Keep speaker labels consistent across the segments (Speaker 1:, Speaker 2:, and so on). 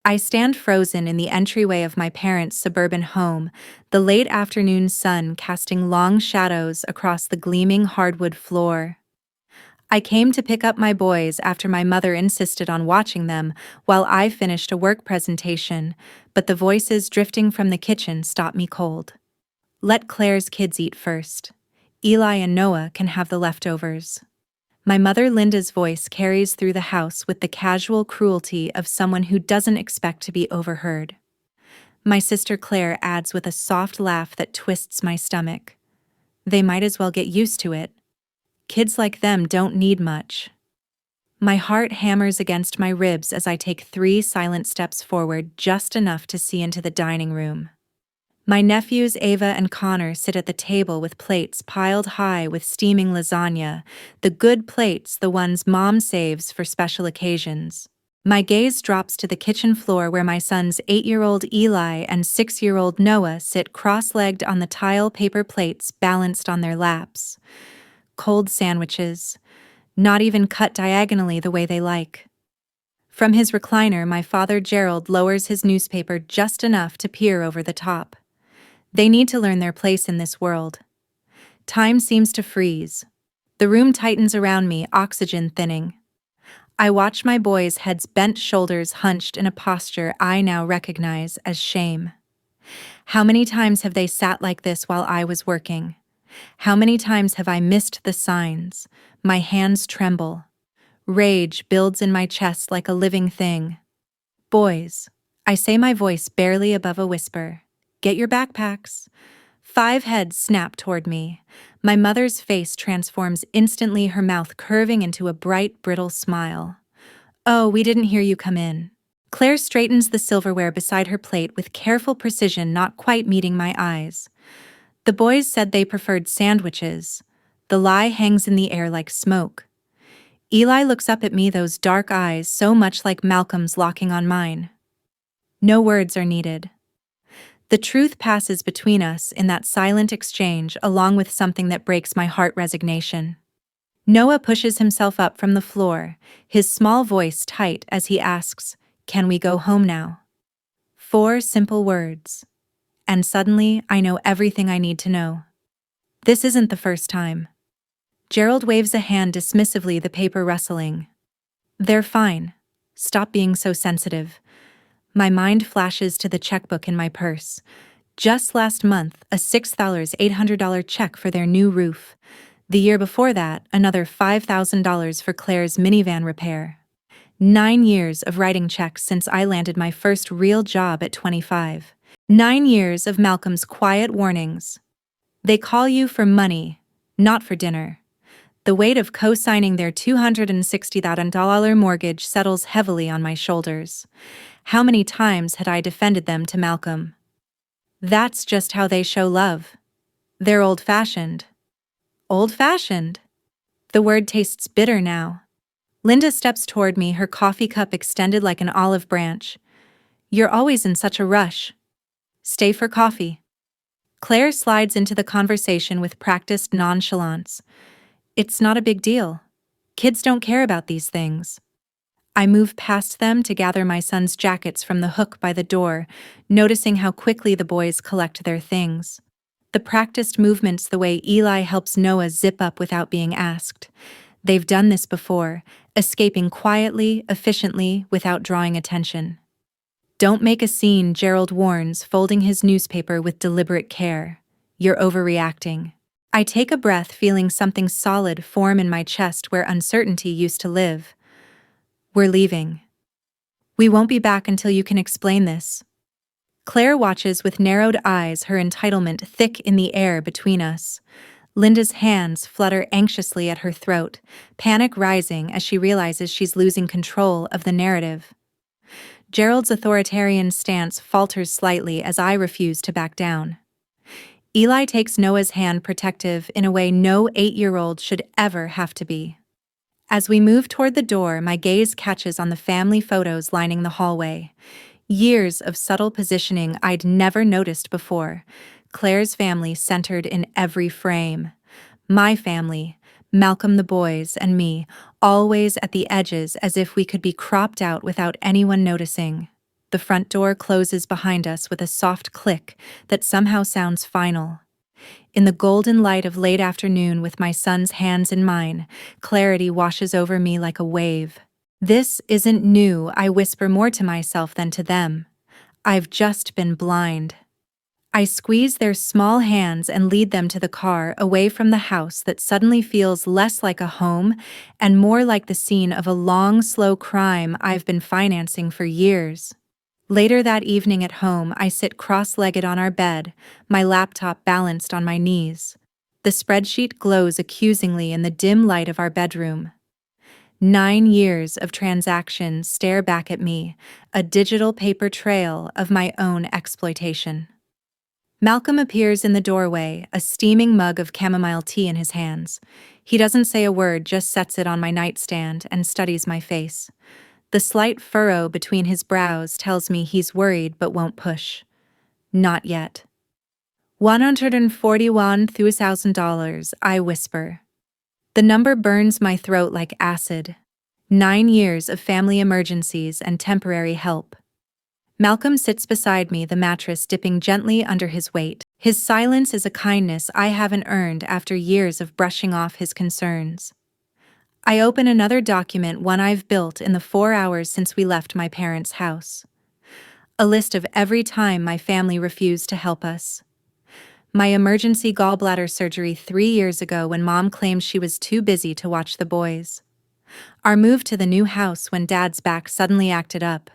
Speaker 1: I stand frozen in the entryway of my parents' suburban home, the late afternoon sun casting long shadows across the gleaming hardwood floor. I came to pick up my boys after my mother insisted on watching them while I finished a work presentation, but the voices drifting from the kitchen stopped me cold. Let Claire's kids eat first. Eli and Noah can have the leftovers. My mother Linda's voice carries through the house with the casual cruelty of someone who doesn't expect to be overheard. My sister Claire adds with a soft laugh that twists my stomach. They might as well get used to it. Kids like them don't need much. My heart hammers against my ribs as I take 3 silent steps forward, just enough to see into the dining room. My nephews Ava and Connor sit at the table with plates piled high with steaming lasagna, the good plates, the ones Mom saves for special occasions. My gaze drops to the kitchen floor where my sons 8-year-old Eli and 6-year-old Noah sit cross-legged on the tile paper plates balanced on their laps. Cold sandwiches, not even cut diagonally the way they like. From his recliner, my father Gerald lowers his newspaper just enough to peer over the top. They need to learn their place in this world. Time seems to freeze. The room tightens around me, oxygen thinning. I watch my boys' heads bent, shoulders hunched in a posture I now recognize as shame. How many times have they sat like this while I was working? How many times have I missed the signs? My hands tremble. Rage builds in my chest like a living thing. Boys, I say, my voice barely above a whisper. Get your backpacks. 5 heads snap toward me. My mother's face transforms instantly, her mouth curving into a bright, brittle smile. Oh, we didn't hear you come in. Claire straightens the silverware beside her plate with careful precision, not quite meeting my eyes. The boys said they preferred sandwiches. The lie hangs in the air like smoke. Eli looks up at me, those dark eyes so much like Malcolm's locking on mine. No words are needed. The truth passes between us in that silent exchange, along with something that breaks my heart: resignation. Noah pushes himself up from the floor, his small voice tight as he asks, "Can we go home now?" 4 simple words. And suddenly, I know everything I need to know. This isn't the first time. Gerald waves a hand dismissively, the paper rustling. They're fine. Stop being so sensitive. My mind flashes to the checkbook in my purse. Just last month, a $6,800 check for their new roof. The year before that, another $5,000 for Claire's minivan repair. 9 years of writing checks since I landed my first real job at 25. 9 years of Malcolm's quiet warnings. They call you for money, not for dinner. The weight of co-signing their $260,000 mortgage settles heavily on my shoulders. How many times had I defended them to Malcolm? That's just how they show love. They're old-fashioned. Old-fashioned? The word tastes bitter now. Linda steps toward me, her coffee cup extended like an olive branch. You're always in such a rush. Stay for coffee. Claire slides into the conversation with practiced nonchalance. It's not a big deal. Kids don't care about these things. I move past them to gather my son's jackets from the hook by the door, noticing how quickly the boys collect their things. The practiced movements, the way Eli helps Noah zip up without being asked. They've done this before, escaping quietly, efficiently, without drawing attention. Don't make a scene, Gerald warns, folding his newspaper with deliberate care. You're overreacting. I take a breath, feeling something solid form in my chest where uncertainty used to live. We're leaving. We won't be back until you can explain this. Claire watches with narrowed eyes, her entitlement thick in the air between us. Linda's hands flutter anxiously at her throat, panic rising as she realizes she's losing control of the narrative. Gerald's authoritarian stance falters slightly as I refuse to back down. Eli takes Noah's hand, protective in a way no 8-year-old should ever have to be. As we move toward the door, my gaze catches on the family photos lining the hallway. Years of subtle positioning I'd never noticed before. Claire's family centered in every frame. My family, Malcolm, the boys, and me, always at the edges as if we could be cropped out without anyone noticing. The front door closes behind us with a soft click that somehow sounds final. In the golden light of late afternoon, with my son's hands in mine, clarity washes over me like a wave. This isn't new, I whisper more to myself than to them. I've just been blind. I squeeze their small hands and lead them to the car, away from the house that suddenly feels less like a home and more like the scene of a long, slow crime I've been financing for years. Later that evening at home, I sit cross-legged on our bed, my laptop balanced on my knees. The spreadsheet glows accusingly in the dim light of our bedroom. 9 years of transactions stare back at me, a digital paper trail of my own exploitation. Malcolm appears in the doorway, a steaming mug of chamomile tea in his hands. He doesn't say a word, just sets it on my nightstand and studies my face. The slight furrow between his brows tells me he's worried but won't push. Not yet. $141,000, I whisper. The number burns my throat like acid. 9 years of family emergencies and temporary help. Malcolm sits beside me, the mattress dipping gently under his weight. His silence is a kindness I haven't earned after years of brushing off his concerns. I open another document, one I've built in the 4 hours since we left my parents' house. A list of every time my family refused to help us. My emergency gallbladder surgery 3 years ago, when Mom claimed she was too busy to watch the boys. Our move to the new house when Dad's back suddenly acted up.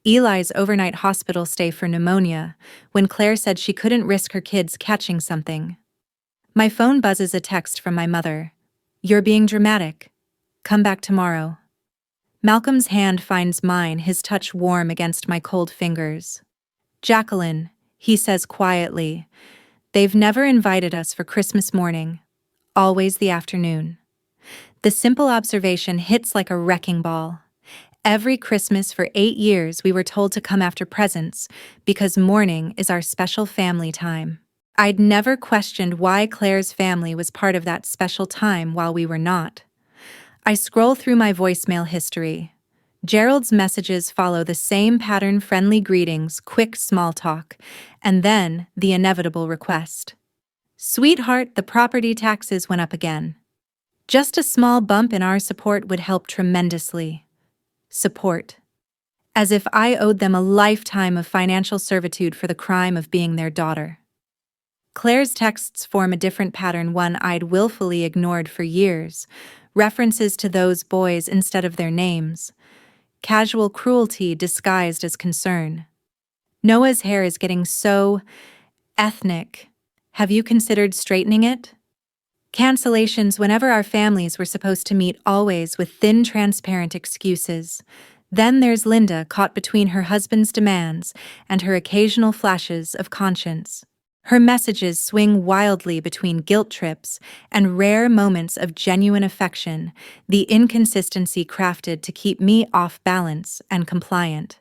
Speaker 1: Eli's overnight hospital stay for pneumonia, when Claire said she couldn't risk her kids catching something. My phone buzzes, a text from my mother. "You're being dramatic. Come back tomorrow." Malcolm's hand finds mine, his touch warm against my cold fingers. "Jacqueline," he says quietly, "they've never invited us for Christmas morning. Always the afternoon." The simple observation hits like a wrecking ball. Every Christmas for 8 years we were told to come after presents because morning is our special family time. I'd never questioned why Claire's family was part of that special time while we were not. I scroll through my voicemail history. Gerald's messages follow the same pattern: friendly greetings, quick small talk, and then the inevitable request. "Sweetheart, the property taxes went up again. Just a small bump in our support would help tremendously." Support. As if I owed them a lifetime of financial servitude for the crime of being their daughter. Claire's texts form a different pattern, one I'd willfully ignored for years. References to those boys instead of their names. Casual cruelty disguised as concern. "Noah's hair is getting so ethnic. Have you considered straightening it?" Cancellations whenever our families were supposed to meet, always with thin, transparent excuses. Then there's Linda, caught between her husband's demands and her occasional flashes of conscience. Her messages swing wildly between guilt trips and rare moments of genuine affection, the inconsistency crafted to keep me off balance and compliant.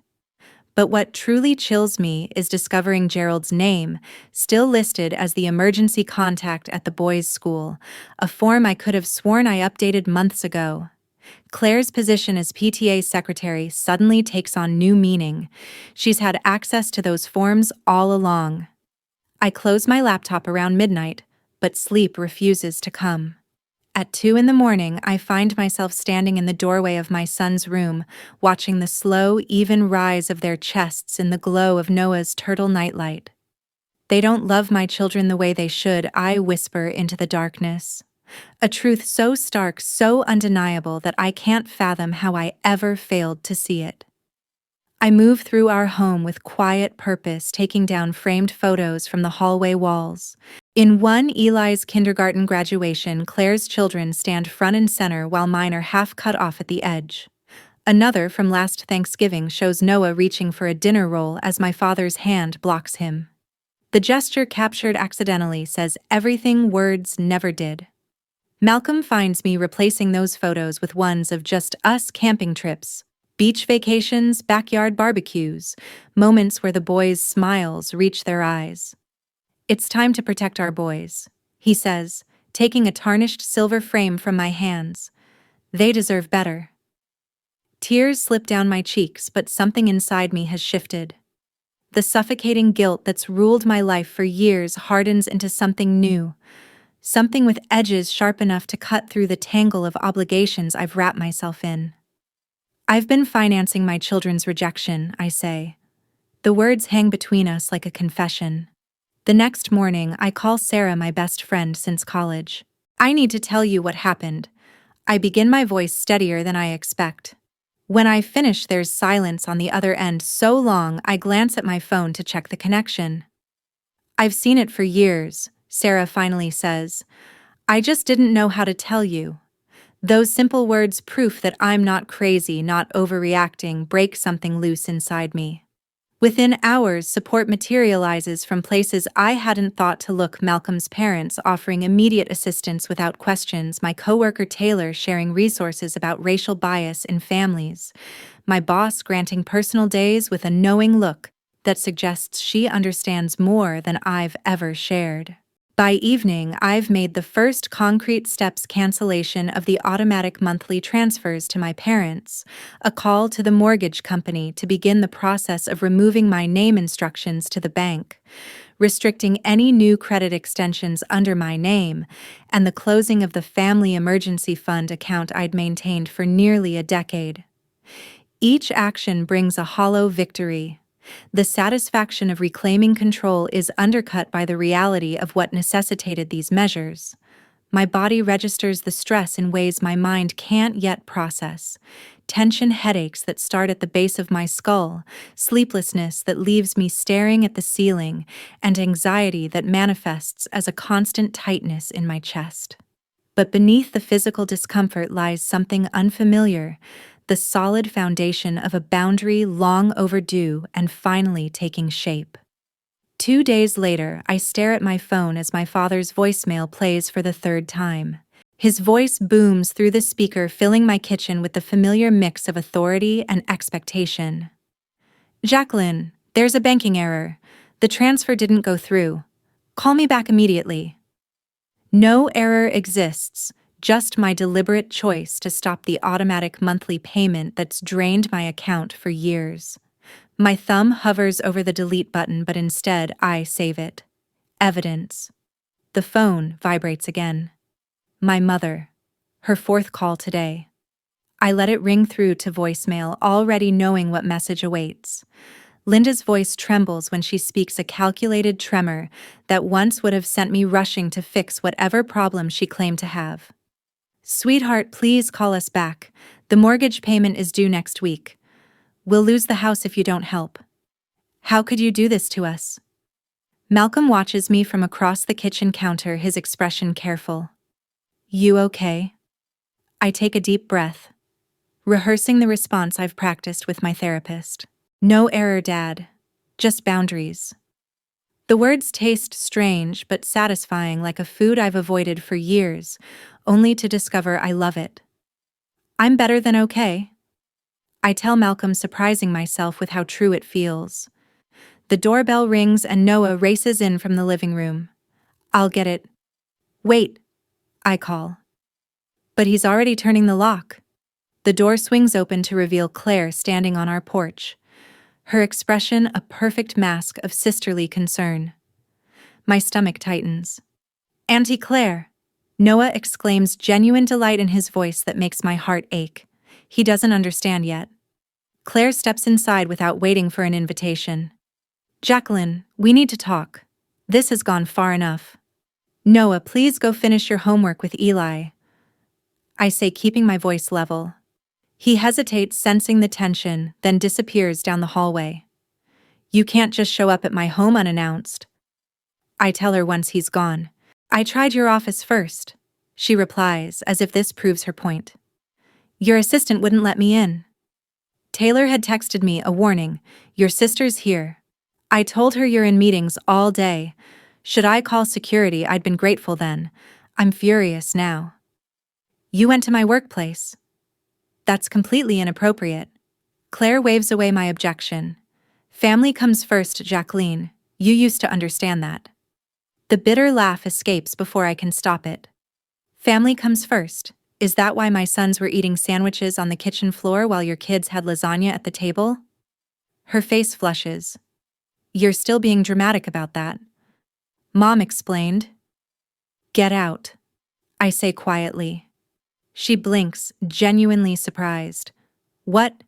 Speaker 1: But what truly chills me is discovering Gerald's name, still listed as the emergency contact at the boys' school, a form I could have sworn I updated months ago. Claire's position as PTA secretary suddenly takes on new meaning. She's had access to those forms all along. I close my laptop around midnight, but sleep refuses to come. At 2 in the morning, I find myself standing in the doorway of my son's room, watching the slow, even rise of their chests in the glow of Noah's turtle nightlight. "They don't love my children the way they should," I whisper into the darkness. A truth so stark, so undeniable, that I can't fathom how I ever failed to see it. I move through our home with quiet purpose, taking down framed photos from the hallway walls. In one, Eli's kindergarten graduation, Claire's children stand front and center while mine are half cut off at the edge. Another, from last Thanksgiving, shows Noah reaching for a dinner roll as my father's hand blocks him. The gesture, captured accidentally, says everything words never did. Malcolm finds me replacing those photos with ones of just us: camping trips, beach vacations, backyard barbecues, moments where the boys' smiles reach their eyes. "It's time to protect our boys," he says, taking a tarnished silver frame from my hands. "They deserve better." Tears slip down my cheeks, but something inside me has shifted. The suffocating guilt that's ruled my life for years hardens into something new, something with edges sharp enough to cut through the tangle of obligations I've wrapped myself in. I've been financing my children's rejection, I say. The words hang between us like a confession. The next morning, I call Sarah, my best friend since college. I need to tell you what happened. I begin, my voice steadier than I expect. When I finish, there's silence on the other end so long I glance at my phone to check the connection. I've seen it for years, Sarah finally says. I just didn't know how to tell you. Those simple words, proof that I'm not crazy, not overreacting, break something loose inside me. Within hours, support materializes from places I hadn't thought to look. Malcolm's parents offering immediate assistance without questions, my coworker Taylor sharing resources about racial bias in families, my boss granting personal days with a knowing look that suggests she understands more than I've ever shared. By evening, I've made the first concrete steps: cancellation of the automatic monthly transfers to my parents, a call to the mortgage company to begin the process of removing my name instructions to the bank, restricting any new credit extensions under my name, and the closing of the family emergency fund account I'd maintained for nearly a decade. Each action brings a hollow victory. The satisfaction of reclaiming control is undercut by the reality of what necessitated these measures. My body registers the stress in ways my mind can't yet process. Tension headaches that start at the base of my skull, sleeplessness that leaves me staring at the ceiling, and anxiety that manifests as a constant tightness in my chest. But beneath the physical discomfort lies something unfamiliar, the solid foundation of a boundary long overdue and finally taking shape. 2 days later, I stare at my phone as my father's voicemail plays for the third time. His voice booms through the speaker, filling my kitchen with the familiar mix of authority and expectation. Jacqueline, there's a banking error. The transfer didn't go through. Call me back immediately. No error exists. Just my deliberate choice to stop the automatic monthly payment that's drained my account for years. My thumb hovers over the delete button, but instead I save it. Evidence. The phone vibrates again. My mother. Her fourth call today. I let it ring through to voicemail, already knowing what message awaits. Linda's voice trembles when she speaks, a calculated tremor that once would have sent me rushing to fix whatever problem she claimed to have. Sweetheart, please call us back. The mortgage payment is due next week. We'll lose the house if you don't help. How could you do this to us? Malcolm watches me from across the kitchen counter, his expression careful. You okay? I take a deep breath, rehearsing the response I've practiced with my therapist. No error, Dad. Just boundaries. The words taste strange but satisfying, like a food I've avoided for years, only to discover I love it. I'm better than okay. I tell Malcolm, surprising myself with how true it feels. The doorbell rings and Noah races in from the living room. I'll get it. Wait, I call. But he's already turning the lock. The door swings open to reveal Claire standing on our porch, her expression a perfect mask of sisterly concern. My stomach tightens. Auntie Claire, Noah exclaims, genuine delight in his voice that makes my heart ache. He doesn't understand yet. Claire steps inside without waiting for an invitation. Jacqueline, we need to talk. This has gone far enough. Noah, please go finish your homework with Eli. I say, keeping my voice level. He hesitates, sensing the tension, then disappears down the hallway. You can't just show up at my home unannounced. I tell her once he's gone. I tried your office first, she replies, as if this proves her point. Your assistant wouldn't let me in. Taylor had texted me a warning. Your sister's here. I told her you're in meetings all day. Should I call security? I'd been grateful then. I'm furious now. You went to my workplace. That's completely inappropriate. Claire waves away my objection. Family comes first, Jacqueline. You used to understand that. The bitter laugh escapes before I can stop it. Family comes first. Is that why my sons were eating sandwiches on the kitchen floor while your kids had lasagna at the table? Her face flushes. You're still being dramatic about that. Mom explained. Get out, I say quietly. She blinks, genuinely surprised. What?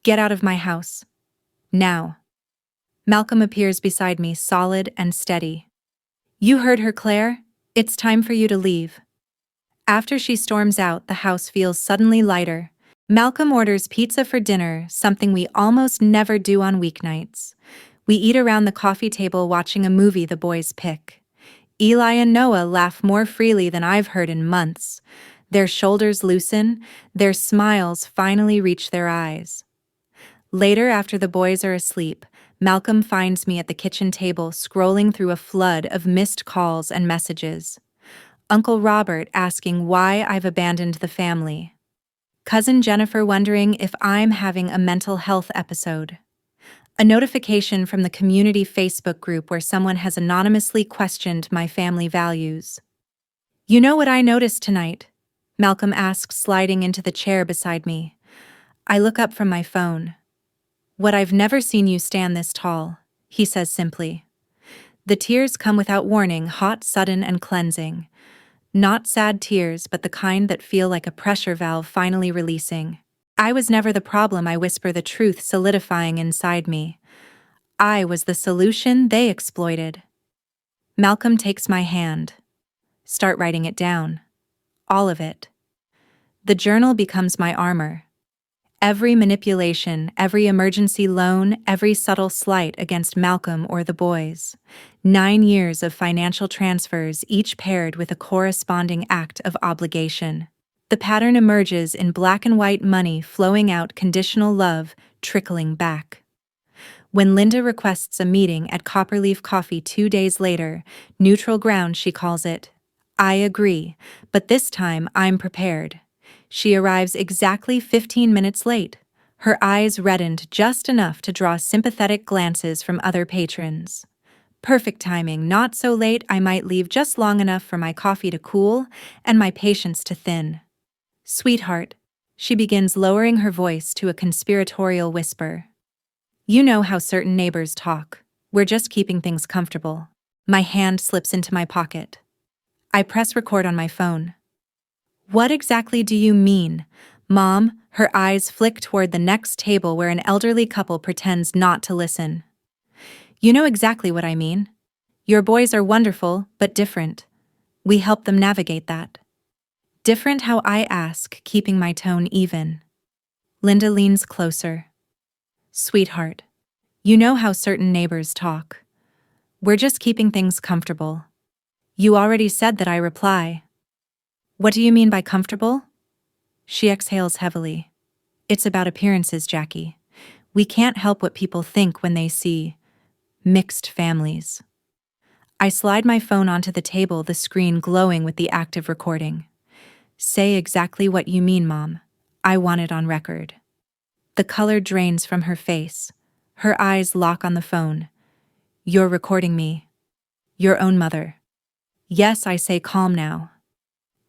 Speaker 1: Get out of my house. Now. Malcolm appears beside me, solid and steady. You heard her, Claire. It's time for you to leave. After she storms out, the house feels suddenly lighter. Malcolm orders pizza for dinner, something we almost never do on weeknights. We eat around the coffee table watching a movie the boys pick. Eli and Noah laugh more freely than I've heard in months. Their shoulders loosen, their smiles finally reach their eyes. Later, after the boys are asleep, Malcolm finds me at the kitchen table scrolling through a flood of missed calls and messages. Uncle Robert asking why I've abandoned the family. Cousin Jennifer wondering if I'm having a mental health episode. A notification from the community Facebook group where someone has anonymously questioned my family values. You know what I noticed tonight? Malcolm asks, sliding into the chair beside me. I look up from my phone. What, I've never seen you stand this tall, he says simply. The tears come without warning, hot, sudden, and cleansing. Not sad tears, but the kind that feel like a pressure valve finally releasing. I was never the problem, I whisper, the truth solidifying inside me. I was the solution they exploited. Malcolm takes my hand. Start writing it down. All of it. The journal becomes my armor. Every manipulation, every emergency loan, every subtle slight against Malcolm or the boys. 9 years of financial transfers, each paired with a corresponding act of obligation. The pattern emerges in black and white money flowing out, conditional love trickling back. When Linda requests a meeting at Copperleaf Coffee 2 days later, neutral ground she calls it, I agree, but this time I'm prepared. She arrives exactly 15 minutes late, her eyes reddened just enough to draw sympathetic glances from other patrons. Perfect timing, not so late I might leave just long enough for my coffee to cool and my patience to thin. Sweetheart, she begins, lowering her voice to a conspiratorial whisper. You know how certain neighbors talk. We're just keeping things comfortable. My hand slips into my pocket. I press record on my phone. What exactly do you mean? Mom, her eyes flick toward the next table where an elderly couple pretends not to listen. You know exactly what I mean. Your boys are wonderful, but different. We help them navigate that. Different how, I ask, keeping my tone even. Linda leans closer. Sweetheart, you know how certain neighbors talk. We're just keeping things comfortable. You already said that, I reply. What do you mean by comfortable? She exhales heavily. It's about appearances, Jackie. We can't help what people think when they see mixed families. I slide my phone onto the table, the screen glowing with the act of recording. Say exactly what you mean, Mom. I want it on record. The color drains from her face. Her eyes lock on the phone. You're recording me. Your own mother. Yes, I say, calm now.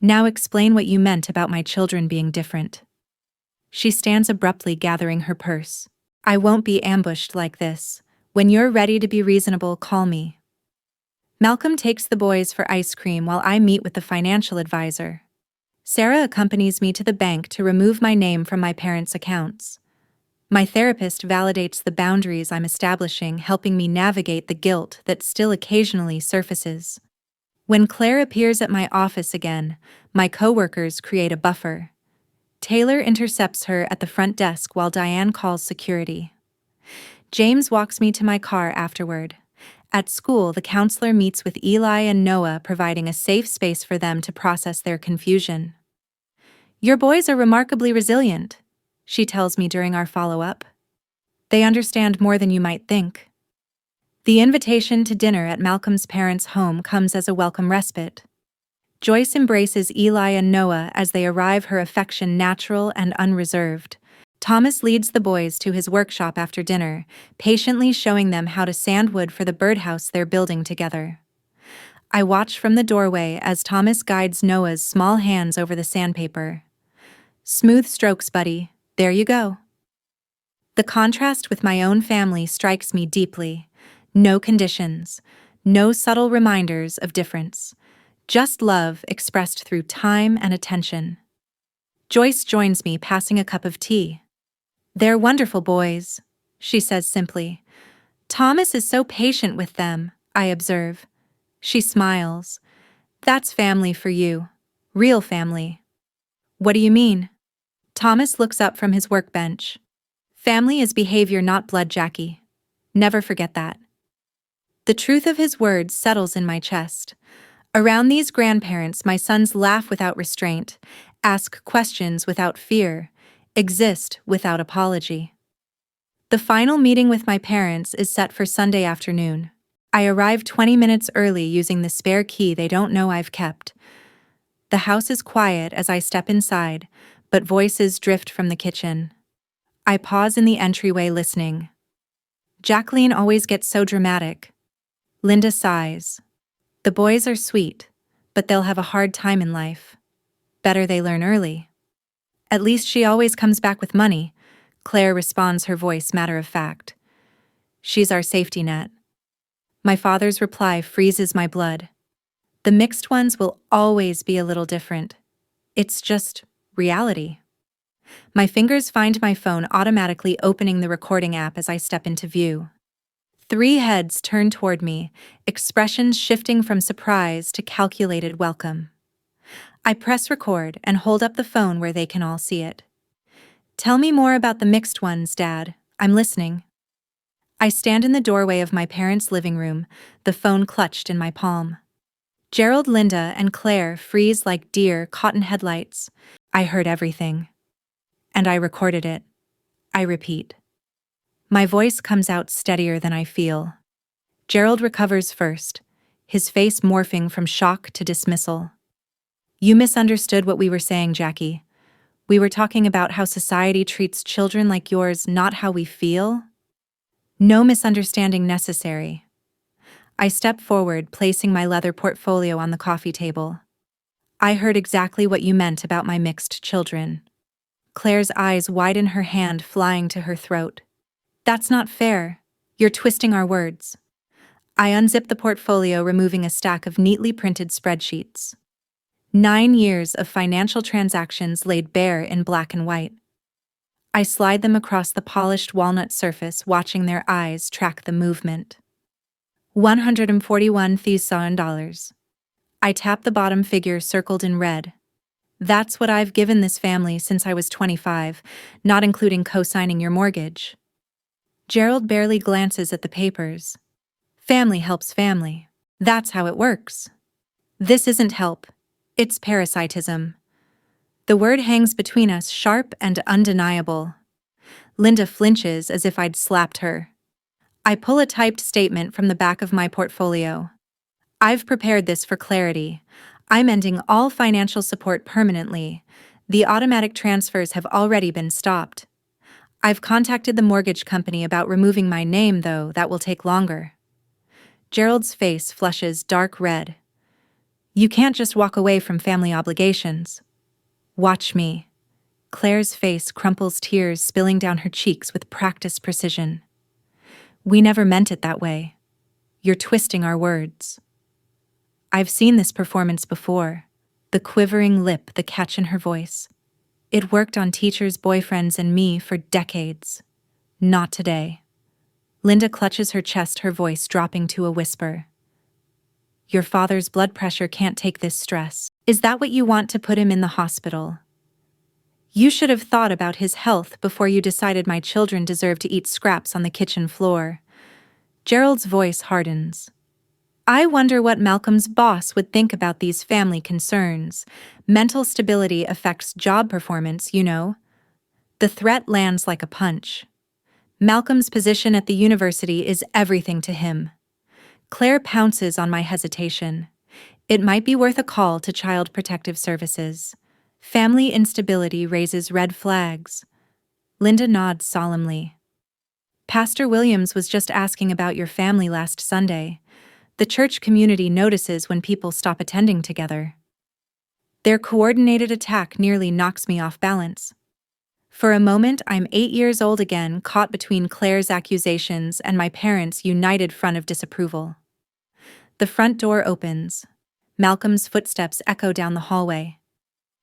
Speaker 1: Now explain what you meant about my children being different. She stands abruptly, gathering her purse. I won't be ambushed like this. When you're ready to be reasonable, call me. Malcolm takes the boys for ice cream while I meet with the financial advisor. Sarah accompanies me to the bank to remove my name from my parents' accounts. My therapist validates the boundaries I'm establishing, helping me navigate the guilt that still occasionally surfaces. When Claire appears at my office again, my coworkers create a buffer. Taylor intercepts her at the front desk while Diane calls security. James walks me to my car afterward. At school, the counselor meets with Eli and Noah, providing a safe space for them to process their confusion. Your boys are remarkably resilient, she tells me during our follow-up. They understand more than you might think. The invitation to dinner at Malcolm's parents' home comes as a welcome respite. Joyce embraces Eli and Noah as they arrive, her affection natural and unreserved. Thomas leads the boys to his workshop after dinner, patiently showing them how to sand wood for the birdhouse they're building together. I watch from the doorway as Thomas guides Noah's small hands over the sandpaper. Smooth strokes, buddy. There you go. The contrast with my own family strikes me deeply. No conditions, no subtle reminders of difference. Just love expressed through time and attention. Joyce joins me, passing a cup of tea. "They're wonderful boys," she says simply. "Thomas is so patient with them," I observe. She smiles. "That's family for you. Real family." "What do you mean?" Thomas looks up from his workbench. "Family is behavior, not blood, Jackie. Never forget that." The truth of his words settles in my chest. Around these grandparents, my sons laugh without restraint, ask questions without fear, exist without apology. The final meeting with my parents is set for Sunday afternoon. I arrive 20 minutes early using the spare key they don't know I've kept. The house is quiet as I step inside, but voices drift from the kitchen. I pause in the entryway listening. Jacqueline always gets so dramatic. Linda sighs. The boys are sweet, but they'll have a hard time in life. Better they learn early. At least she always comes back with money, Claire responds, her voice matter of fact. She's our safety net. My father's reply freezes my blood. The mixed ones will always be a little different. It's just reality. My fingers find my phone, automatically opening the recording app as I step into view. 3 heads turn toward me, expressions shifting from surprise to calculated welcome. I press record and hold up the phone where they can all see it. "Tell me more about the mixed ones, Dad. I'm listening." I stand in the doorway of my parents' living room, the phone clutched in my palm. Gerald, Linda, and Claire freeze like deer caught in headlights. I heard everything. And I recorded it. I repeat. My voice comes out steadier than I feel. Gerald recovers first, his face morphing from shock to dismissal. "You misunderstood what we were saying, Jackie. We were talking about how society treats children like yours, not how we feel." "No misunderstanding necessary." I step forward, placing my leather portfolio on the coffee table. "I heard exactly what you meant about my mixed children." Claire's eyes widen, her hand flying to her throat. "That's not fair. You're twisting our words." I unzip the portfolio, removing a stack of neatly printed spreadsheets. 9 years of financial transactions laid bare in black and white. I slide them across the polished walnut surface, watching their eyes track the movement. $141,000. I tap the bottom figure circled in red. That's what I've given this family since I was 25, not including co-signing your mortgage. Gerald barely glances at the papers. Family helps family. That's how it works. This isn't help. It's parasitism. The word hangs between us, sharp and undeniable. Linda flinches as if I'd slapped her. I pull a typed statement from the back of my portfolio. "I've prepared this for clarity. I'm ending all financial support permanently. The automatic transfers have already been stopped. I've contacted the mortgage company about removing my name, though that will take longer." Gerald's face flushes dark red. "You can't just walk away from family obligations." "Watch me." Claire's face crumples, tears spilling down her cheeks with practiced precision. "We never meant it that way. You're twisting our words." I've seen this performance before. The quivering lip, the catch in her voice. It worked on teachers, boyfriends, and me for decades. Not today. Linda clutches her chest, her voice dropping to a whisper. "Your father's blood pressure can't take this stress. Is that what you want, to put him in the hospital? You should have thought about his health before you decided my children deserve to eat scraps on the kitchen floor." Gerald's voice hardens. "I wonder what Malcolm's boss would think about these family concerns. Mental stability affects job performance, you know." The threat lands like a punch. Malcolm's position at the university is everything to him. Claire pounces on my hesitation. It might be worth a call to Child Protective Services. Family instability raises red flags. Linda nods solemnly. "Pastor Williams was just asking about your family last Sunday. The church community notices when people stop attending together. Their coordinated attack nearly knocks me off balance. For a moment, I'm 8 years old again, caught between Claire's accusations and my parents' united front of disapproval. The front door opens. Malcolm's footsteps echo down the hallway.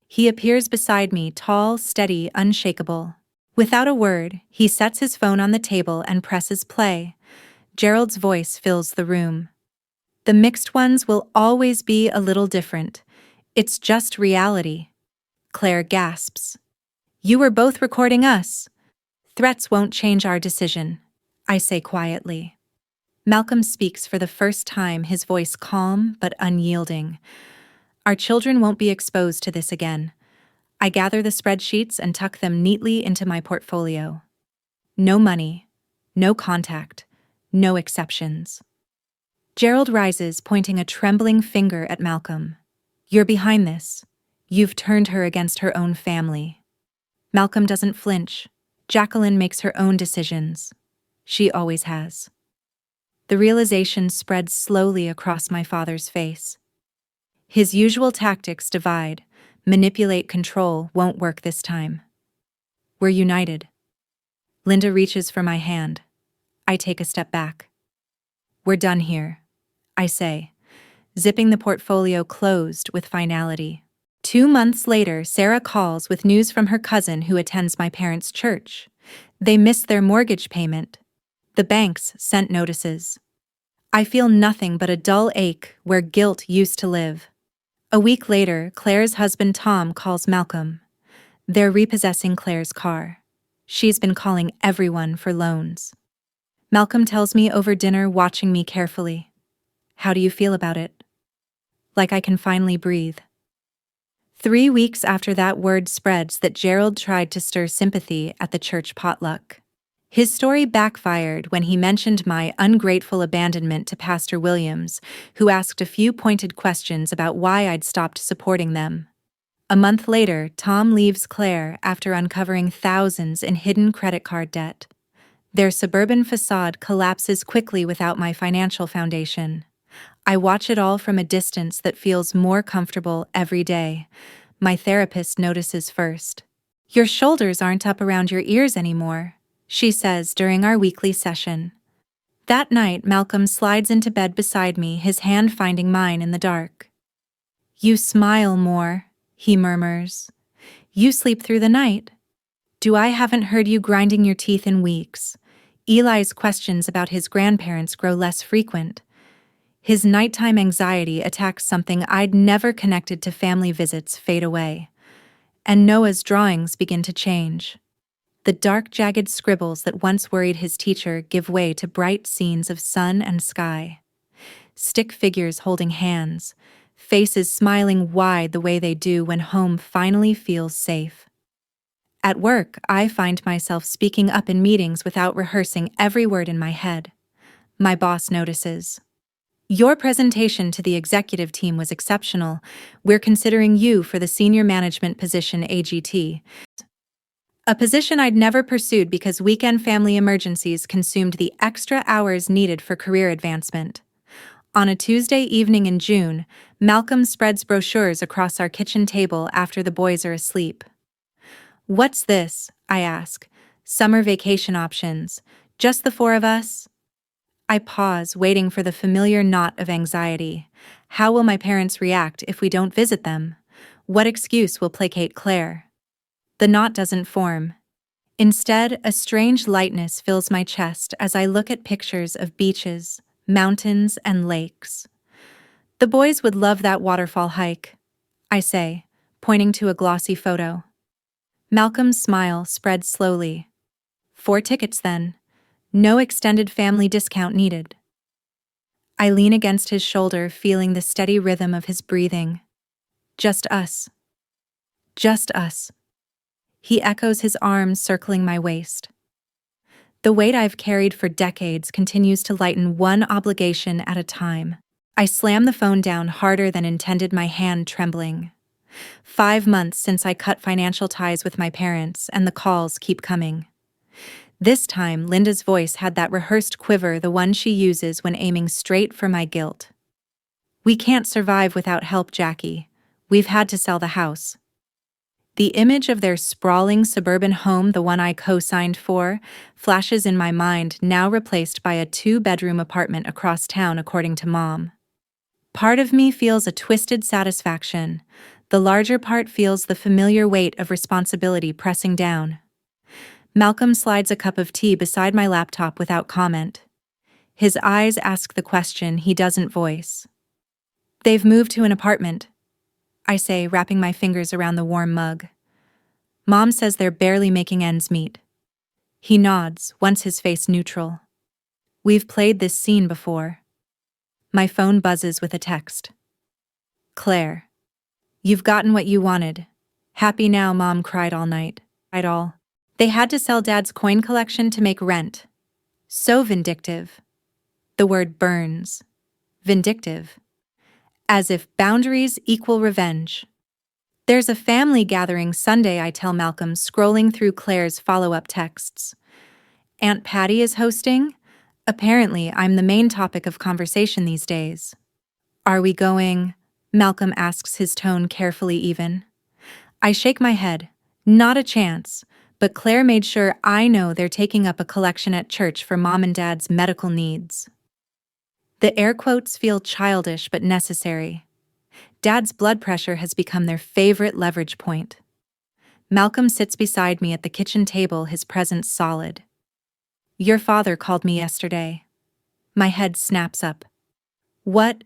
Speaker 1: He appears beside me, tall, steady, unshakable. Without a word, he sets his phone on the table and presses play. Gerald's voice fills the room. The mixed ones will always be a little different. It's just reality. Claire gasps. You were both recording us. Threats won't change our decision, I say quietly. Malcolm speaks for the first time, his voice calm but unyielding. Our children won't be exposed to this again. I gather the spreadsheets and tuck them neatly into my portfolio. No money, no contact, no exceptions. Gerald rises, pointing a trembling finger at Malcolm. You're behind this. You've turned her against her own family. Malcolm doesn't flinch. Jacqueline makes her own decisions. She always has. The realization spreads slowly across my father's face. His usual tactics, divide, manipulate, control, won't work this time. We're united. Linda reaches for my hand. I take a step back. We're done here, I say, zipping the portfolio closed with finality. 2 months later, Sarah calls with news from her cousin who attends my parents' church. They missed their mortgage payment. The banks sent notices. I feel nothing but a dull ache where guilt used to live. A week later, Claire's husband Tom calls Malcolm. They're repossessing Claire's car. She's been calling everyone for loans. Malcolm tells me over dinner, watching me carefully. How do you feel about it? Like I can finally breathe. 3 weeks after that, word spreads that Gerald tried to stir sympathy at the church potluck. His story backfired when he mentioned my ungrateful abandonment to Pastor Williams, who asked a few pointed questions about why I'd stopped supporting them. A month later, Tom leaves Claire after uncovering thousands in hidden credit card debt. Their suburban facade collapses quickly without my financial foundation. I watch it all from a distance that feels more comfortable every day. My therapist notices first. Your shoulders aren't up around your ears anymore, she says during our weekly session. That night, Malcolm slides into bed beside me, his hand finding mine in the dark. You smile more, he murmurs. You sleep through the night. I haven't heard you grinding your teeth in weeks. Eli's questions about his grandparents grow less frequent. His nighttime anxiety attacks something I'd never connected to family visits fade away. And Noah's drawings begin to change. The dark, jagged scribbles that once worried his teacher give way to bright scenes of sun and sky. Stick figures holding hands, faces smiling wide the way they do when home finally feels safe. At work, I find myself speaking up in meetings without rehearsing every word in my head. My boss notices. Your presentation to the executive team was exceptional. We're considering you for the senior management position AGT. A position I'd never pursued because weekend family emergencies consumed the extra hours needed for career advancement. On a Tuesday evening in June, Malcolm spreads brochures across our kitchen table after the boys are asleep. What's this? I ask. Summer vacation options. Just the 4 of us? I pause, waiting for the familiar knot of anxiety. How will my parents react if we don't visit them? What excuse will placate Claire? The knot doesn't form. Instead, a strange lightness fills my chest as I look at pictures of beaches, mountains, and lakes. The boys would love that waterfall hike, I say, pointing to a glossy photo. Malcolm's smile spreads slowly. 4 tickets then. No extended family discount needed. I lean against his shoulder, feeling the steady rhythm of his breathing. Just us. Just us. He echoes, his arms circling my waist. The weight I've carried for decades continues to lighten one obligation at a time. I slam the phone down harder than intended, my hand trembling. 5 months since I cut financial ties with my parents, and the calls keep coming. This time, Linda's voice had that rehearsed quiver, the one she uses when aiming straight for my guilt. We can't survive without help, Jackie. We've had to sell the house. The image of their sprawling suburban home, the one I co-signed for, flashes in my mind, now replaced by a 2-bedroom apartment across town, according to Mom. Part of me feels a twisted satisfaction. The larger part feels the familiar weight of responsibility pressing down. Malcolm slides a cup of tea beside my laptop without comment. His eyes ask the question he doesn't voice. They've moved to an apartment, I say, wrapping my fingers around the warm mug. Mom says they're barely making ends meet. He nods, once his face neutral. We've played this scene before. My phone buzzes with a text. Claire. You've gotten what you wanted. Happy now, Mom cried all night. They had to sell Dad's coin collection to make rent. So vindictive. The word burns. Vindictive. As if boundaries equal revenge. There's a family gathering Sunday, I tell Malcolm, scrolling through Claire's follow-up texts. Aunt Patty is hosting? Apparently, I'm the main topic of conversation these days. Are we going? Malcolm asks, his tone carefully even. I shake my head. Not a chance. But Claire made sure I know they're taking up a collection at church for Mom and Dad's medical needs. The air quotes feel childish but necessary. Dad's blood pressure has become their favorite leverage point. Malcolm sits beside me at the kitchen table, his presence solid. Your father called me yesterday. My head snaps up. What?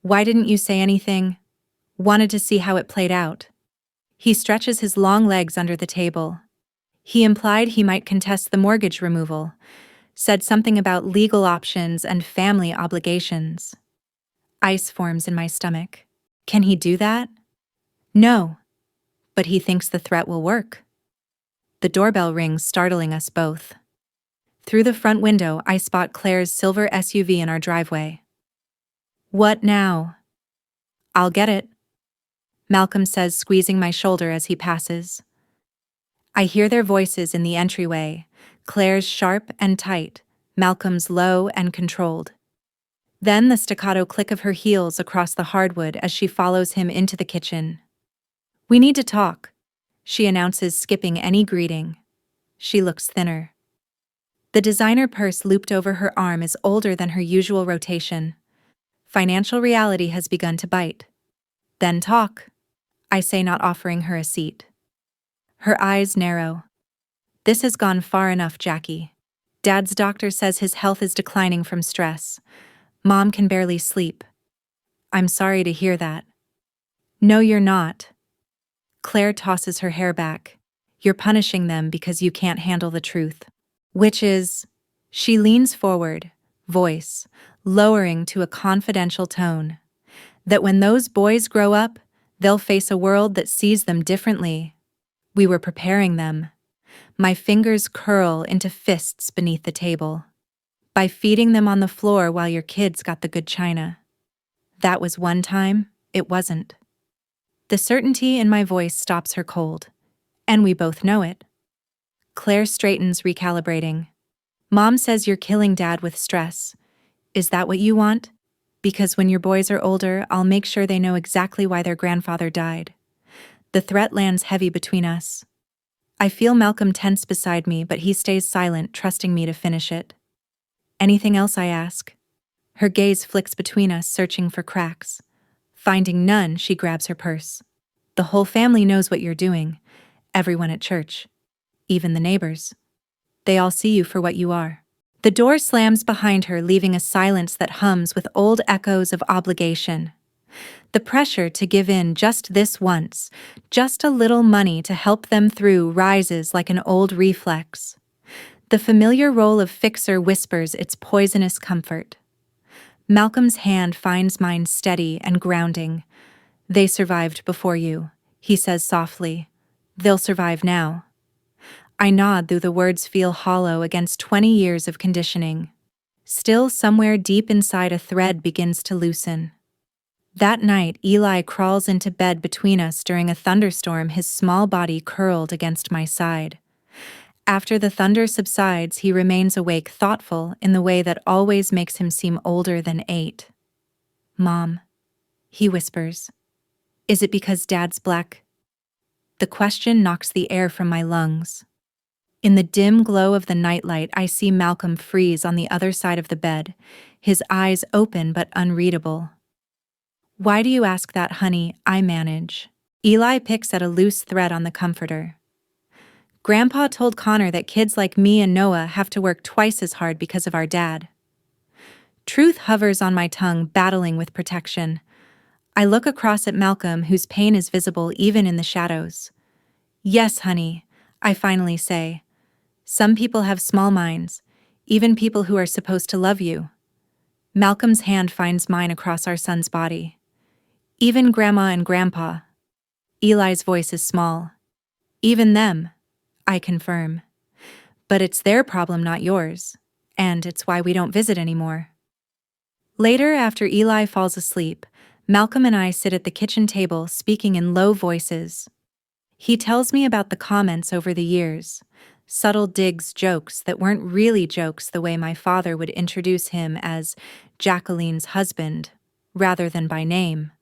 Speaker 1: Why didn't you say anything? Wanted to see how it played out. He stretches his long legs under the table. He implied he might contest the mortgage removal, said something about legal options and family obligations. Ice forms in my stomach. Can he do that? No, but he thinks the threat will work. The doorbell rings, startling us both. Through the front window, I spot Claire's silver SUV in our driveway. What now? I'll get it, Malcolm says, squeezing my shoulder as he passes. I hear their voices in the entryway, Claire's sharp and tight, Malcolm's low and controlled. Then the staccato click of her heels across the hardwood as she follows him into the kitchen. We need to talk, she announces, skipping any greeting. She looks thinner. The designer purse looped over her arm is older than her usual rotation. Financial reality has begun to bite. Then talk, I say, not offering her a seat. Her eyes narrow. This has gone far enough, Jackie. Dad's doctor says his health is declining from stress. Mom can barely sleep. I'm sorry to hear that. No, you're not. Claire tosses her hair back. You're punishing them because you can't handle the truth. Which is... She leans forward, voice lowering to a confidential tone. That when those boys grow up, they'll face a world that sees them differently. We were preparing them. My fingers curl into fists beneath the table. By feeding them on the floor while your kids got the good china. That was one time, it wasn't. The certainty in my voice stops her cold. And we both know it. Claire straightens, recalibrating. Mom says you're killing Dad with stress. Is that what you want? Because when your boys are older, I'll make sure they know exactly why their grandfather died. The threat lands heavy between us. I feel Malcolm tense beside me, but he stays silent, trusting me to finish it. Anything else, I ask? Her gaze flicks between us, searching for cracks. Finding none, she grabs her purse. The whole family knows what you're doing. Everyone at church. Even the neighbors. They all see you for what you are. The door slams behind her, leaving a silence that hums with old echoes of obligation. The pressure to give in just this once, just a little money to help them through, rises like an old reflex. The familiar role of fixer whispers its poisonous comfort. Malcolm's hand finds mine steady and grounding. They survived before you, he says softly. They'll survive now. I nod, though the words feel hollow against 20 years of conditioning. Still, somewhere deep inside, a thread begins to loosen. That night, Eli crawls into bed between us during a thunderstorm, his small body curled against my side. After the thunder subsides, he remains awake, thoughtful in the way that always makes him seem older than 8. "Mom," he whispers, "is it because Dad's black?" The question knocks the air from my lungs. In the dim glow of the nightlight, I see Malcolm freeze on the other side of the bed, his eyes open but unreadable. "Why do you ask that, honey?" I manage. Eli picks at a loose thread on the comforter. "Grandpa told Connor that kids like me and Noah have to work twice as hard because of our dad." Truth hovers on my tongue, battling with protection. I look across at Malcolm, whose pain is visible even in the shadows. "Yes, honey," I finally say. "Some people have small minds, even people who are supposed to love you." Malcolm's hand finds mine across our son's body. "Even Grandma and Grandpa." Eli's voice is small. "Even them," I confirm. "But it's their problem, not yours. And it's why we don't visit anymore." Later, after Eli falls asleep, Malcolm and I sit at the kitchen table, speaking in low voices. He tells me about the comments over the years, subtle digs, jokes that weren't really jokes, the way my father would introduce him as Jacqueline's husband, rather than by name.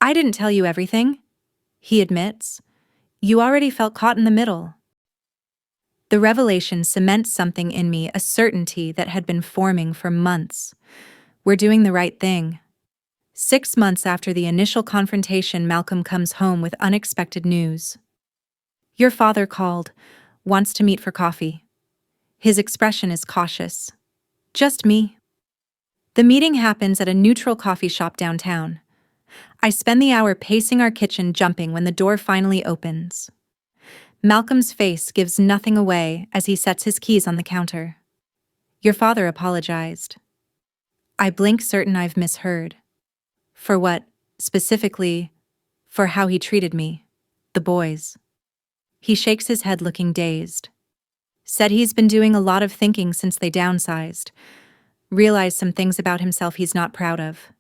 Speaker 1: "I didn't tell you everything," he admits. "You already felt caught in the middle." The revelation cements something in me, a certainty that had been forming for months. We're doing the right thing. 6 months after the initial confrontation, Malcolm comes home with unexpected news. "Your father called, wants to meet for coffee." His expression is cautious. "Just me." The meeting happens at a neutral coffee shop downtown. I spend the hour pacing our kitchen, jumping when the door finally opens. Malcolm's face gives nothing away as he sets his keys on the counter. "Your father apologized." I blink, certain I've misheard. "For what, specifically?" "For how he treated me. The boys." He shakes his head, looking dazed. "Said he's been doing a lot of thinking since they downsized. Realized some things about himself he's not proud of."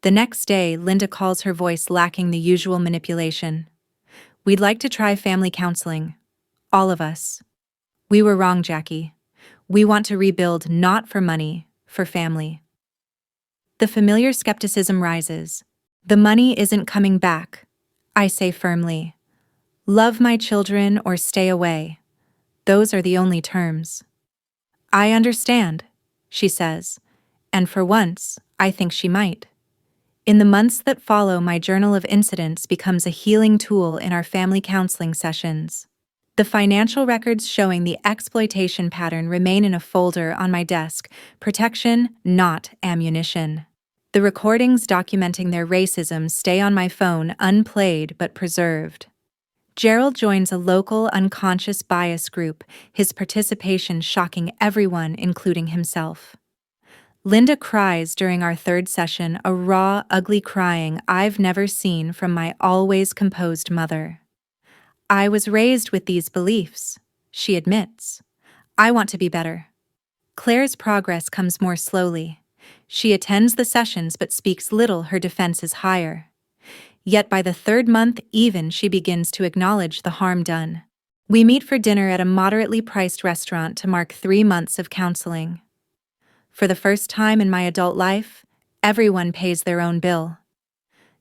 Speaker 1: The next day, Linda calls, her voice lacking the usual manipulation. "We'd like to try family counseling. All of us. We were wrong, Jackie. We want to rebuild, not for money, for family." The familiar skepticism rises. "The money isn't coming back," I say firmly. "Love my children or stay away. Those are the only terms." "I understand," she says, and for once, I think she might. In the months that follow, my journal of incidents becomes a healing tool in our family counseling sessions. The financial records showing the exploitation pattern remain in a folder on my desk, protection, not ammunition. The recordings documenting their racism stay on my phone, unplayed but preserved. Gerald joins a local unconscious bias group, his participation shocking everyone, including himself. Linda cries during our third session, a raw, ugly crying I've never seen from my always composed mother. "I was raised with these beliefs," she admits. "I want to be better." Claire's progress comes more slowly. She attends the sessions but speaks little, her defense is higher. Yet by the 3rd month even, she begins to acknowledge the harm done. We meet for dinner at a moderately priced restaurant to mark 3 months of counseling. For the first time in my adult life, everyone pays their own bill.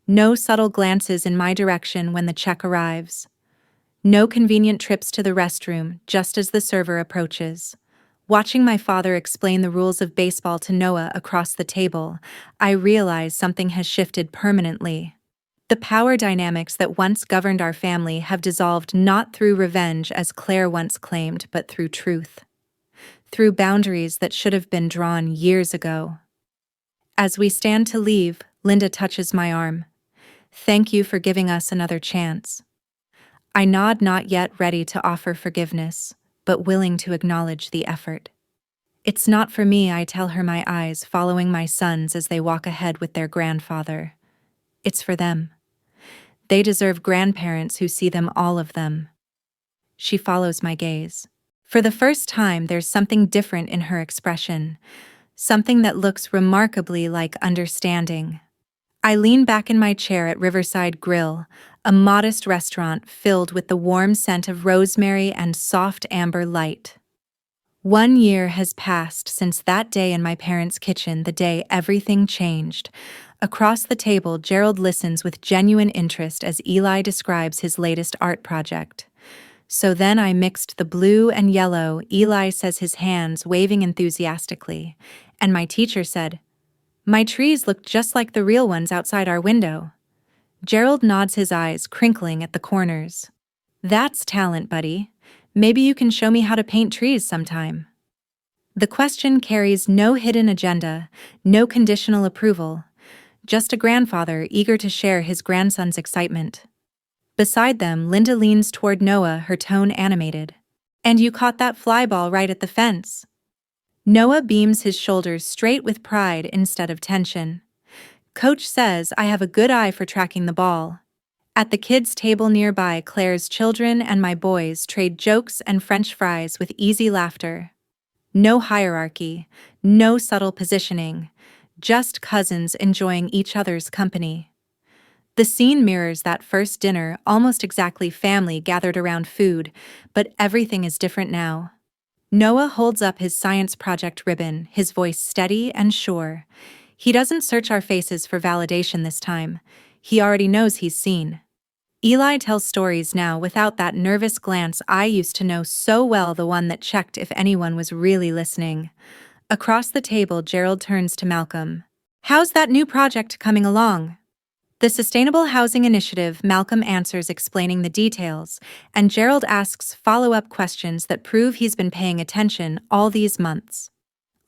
Speaker 1: No subtle glances in my direction when the check arrives. No convenient trips to the restroom just as the server approaches. Watching my father explain the rules of baseball to Noah across the table, I realize something has shifted permanently. The power dynamics that once governed our family have dissolved, not through revenge as Claire once claimed, but through truth. Through boundaries that should have been drawn years ago. As we stand to leave, Linda touches my arm. "Thank you for giving us another chance." I nod, not yet ready to offer forgiveness, but willing to acknowledge the effort. "It's not for me," I tell her, my eyes following my sons as they walk ahead with their grandfather. "It's for them. They deserve grandparents who see them, all of them." She follows my gaze. For the first time, there's something different in her expression, something that looks remarkably like understanding. I lean back in my chair at Riverside Grill, a modest restaurant filled with the warm scent of rosemary and soft amber light. 1 year has passed since that day in my parents' kitchen, the day everything changed. Across the table, Gerald listens with genuine interest as Eli describes his latest art project. So then I mixed the blue and yellow, Eli says, his hands waving enthusiastically. And my teacher said, "My trees look just like the real ones outside our window." Gerald nods, his eyes crinkling at the corners. "That's talent, buddy. Maybe you can show me how to paint trees sometime." The question carries no hidden agenda, no conditional approval, just a grandfather eager to share his grandson's excitement. Beside them, Linda leans toward Noah, her tone animated. "And you caught that fly ball right at the fence." Noah beams his shoulders straight with pride instead of tension. "Coach says I have a good eye for tracking the ball." At the kids' table nearby, Claire's children and my boys trade jokes and French fries with easy laughter. No hierarchy, no subtle positioning, just cousins enjoying each other's company. The scene mirrors that first dinner, almost exactly, family gathered around food, but everything is different now. Noah holds up his science project ribbon, his voice steady and sure. He doesn't search our faces for validation this time. He already knows he's seen. Eli tells stories now without that nervous glance I used to know so well, the one that checked if anyone was really listening. Across the table, Gerald turns to Malcolm. "How's that new project coming along?" "The Sustainable Housing Initiative," Malcolm answers, explaining the details, and Gerald asks follow-up questions that prove he's been paying attention all these months.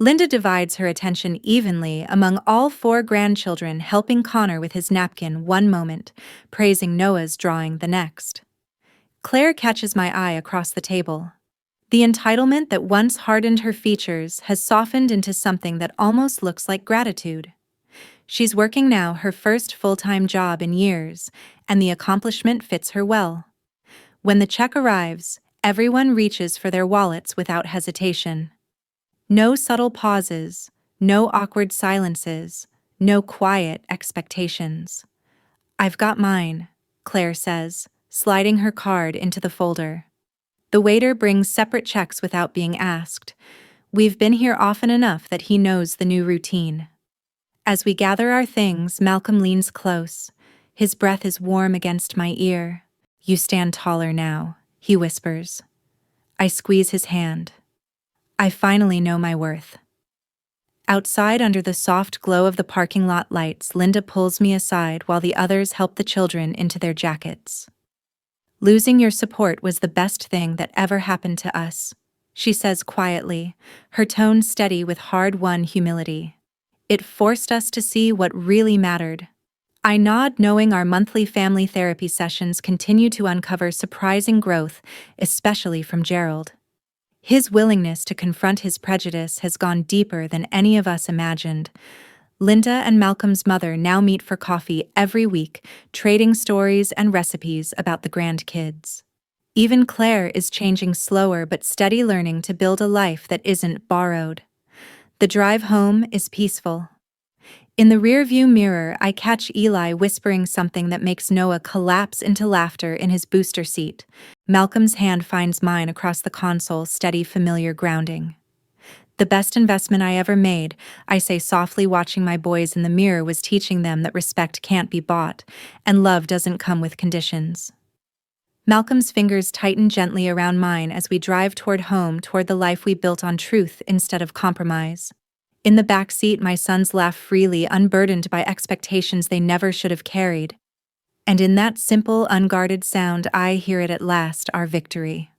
Speaker 1: Linda divides her attention evenly among all 4 grandchildren, helping Connor with his napkin one moment, praising Noah's drawing the next. Claire catches my eye across the table. The entitlement that once hardened her features has softened into something that almost looks like gratitude. She's working now, her first full-time job in years, and the accomplishment fits her well. When the check arrives, everyone reaches for their wallets without hesitation. No subtle pauses, no awkward silences, no quiet expectations. "I've got mine," Claire says, sliding her card into the folder. The waiter brings separate checks without being asked. We've been here often enough that he knows the new routine. As we gather our things, Malcolm leans close. His breath is warm against my ear. "You stand taller now," he whispers. I squeeze his hand. I finally know my worth. Outside, under the soft glow of the parking lot lights, Linda pulls me aside while the others help the children into their jackets. "Losing your support was the best thing that ever happened to us," she says quietly, her tone steady with hard-won humility. "It forced us to see what really mattered." I nod, knowing our monthly family therapy sessions continue to uncover surprising growth, especially from Gerald. His willingness to confront his prejudice has gone deeper than any of us imagined. Linda and Malcolm's mother now meet for coffee every week, trading stories and recipes about the grandkids. Even Claire is changing slower but steady, learning to build a life that isn't borrowed. The drive home is peaceful. In the rearview mirror, I catch Eli whispering something that makes Noah collapse into laughter in his booster seat. Malcolm's hand finds mine across the console, steady, familiar grounding. "The best investment I ever made," I say softly, watching my boys in the mirror, "was teaching them that respect can't be bought, and love doesn't come with conditions." Malcolm's fingers tighten gently around mine as we drive toward home, toward the life we built on truth instead of compromise. In the back seat, my sons laugh freely, unburdened by expectations they never should have carried. And in that simple, unguarded sound, I hear it at last, our victory.